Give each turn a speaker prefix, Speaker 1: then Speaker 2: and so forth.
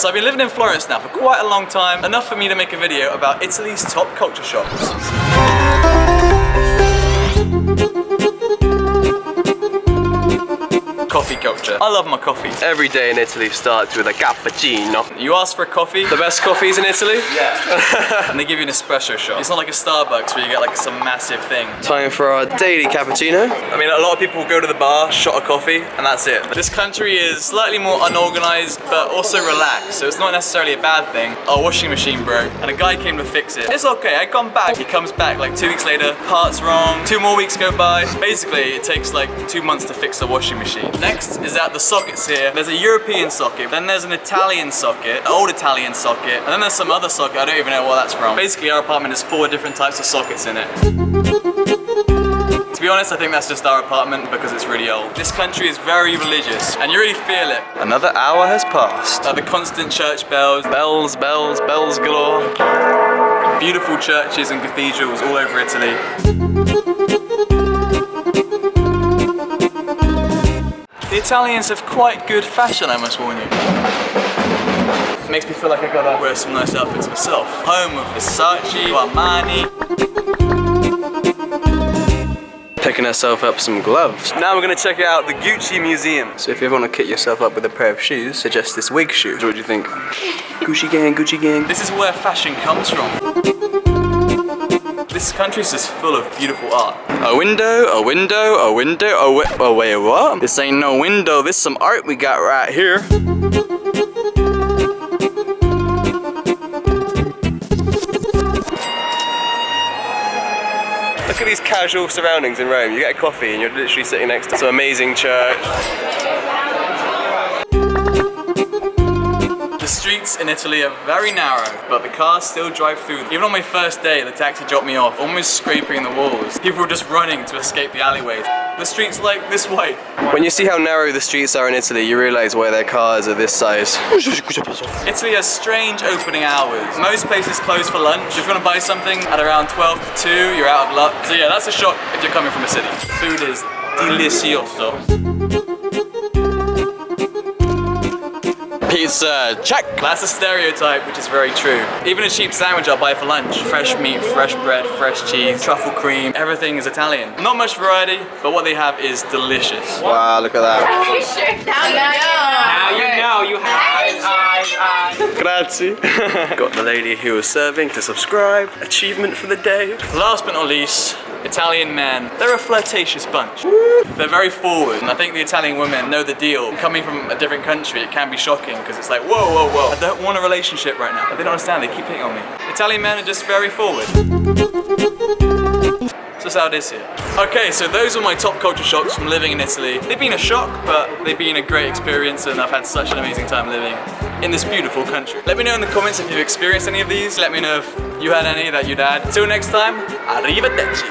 Speaker 1: So I've been living in Florence now for quite a long time, enough for me to make a video about Italy's top culture shocks. Coffee culture. I love my coffee.
Speaker 2: Every day in Italy starts with a cappuccino.
Speaker 1: You ask for a coffee. The best coffees in Italy?
Speaker 2: Yeah.
Speaker 1: And they give you an espresso shot. It's not like a Starbucks where you get like some massive thing.
Speaker 2: Time for our daily cappuccino.
Speaker 1: I mean, a lot of people go to the bar, shot a coffee, and that's it. This country is slightly more unorganized, but also relaxed, so it's not necessarily a bad thing. Our washing machine broke, and a guy came to fix it. It's okay, I'd gone back. He comes back like 2 weeks later, part's wrong, 2 more weeks go by. Basically, it takes like 2 months to fix a washing machine. Next is that the sockets here. There's a European socket, then there's an Italian socket, an old Italian socket, and then there's some other socket, I don't even know what that's from. Basically, our apartment has 4 different types of sockets in it. To be honest, I think that's just our apartment because it's really old. This country is very religious, and you really feel it.
Speaker 2: Another hour has passed.
Speaker 1: The constant church bells.
Speaker 2: Bells, bells, bells galore.
Speaker 1: Beautiful churches and cathedrals all over Italy. The Italians have quite good fashion, I must warn you. It makes me feel like I gotta wear some nice outfits myself. Home of Versace, Armani.
Speaker 2: Picking ourselves up some gloves. Now we're gonna check out the Gucci Museum. So if you ever want to kit yourself up with a pair of shoes, suggest this wig shoe. What do you think? Gucci gang, Gucci gang.
Speaker 1: This is where fashion comes from. This country's just full of beautiful art.
Speaker 2: A window, a window, a window, oh wait, what? This ain't no window, this some art we got right here. Look at these casual surroundings in Rome. You get a coffee and you're literally sitting next to some amazing church.
Speaker 1: The streets in Italy are very narrow, but the cars still drive through them. Even on my first day, the taxi dropped me off, almost scraping the walls. People were just running to escape the alleyways. The street's like this wide.
Speaker 2: When you see how narrow the streets are in Italy, you realize why their cars are this size.
Speaker 1: Italy has strange opening hours. Most places close for lunch. If you want to buy something at around 12 to 2, you're out of luck. So yeah, that's a shock if you're coming from a city. Food is delicioso.
Speaker 2: Pizza, check!
Speaker 1: That's a stereotype, which is very true. Even a cheap sandwich I'll buy for lunch. Fresh meat, fresh bread, fresh cheese, truffle cream, everything is Italian. Not much variety, but what they have is delicious.
Speaker 2: Wow, look at that.
Speaker 3: Are you sure? Now you know.
Speaker 2: You have. Grazie. Got the lady who was serving to subscribe. Achievement for the day.
Speaker 1: Last but not least, Italian men. They're a flirtatious bunch. They're very forward, and I think the Italian women know the deal. Coming from a different country, it can be shocking because it's like, whoa, whoa, whoa. I don't want a relationship right now. But they don't understand, they keep hitting on me. Italian men are just very forward. That's just how it is here. Okay, so those are my top culture shocks from living in Italy. They've been a shock, but they've been a great experience, and I've had such an amazing time living in this beautiful country. Let me know in the comments if you've experienced any of these. Let me know if you had any that you'd add. Till next time, arrivederci.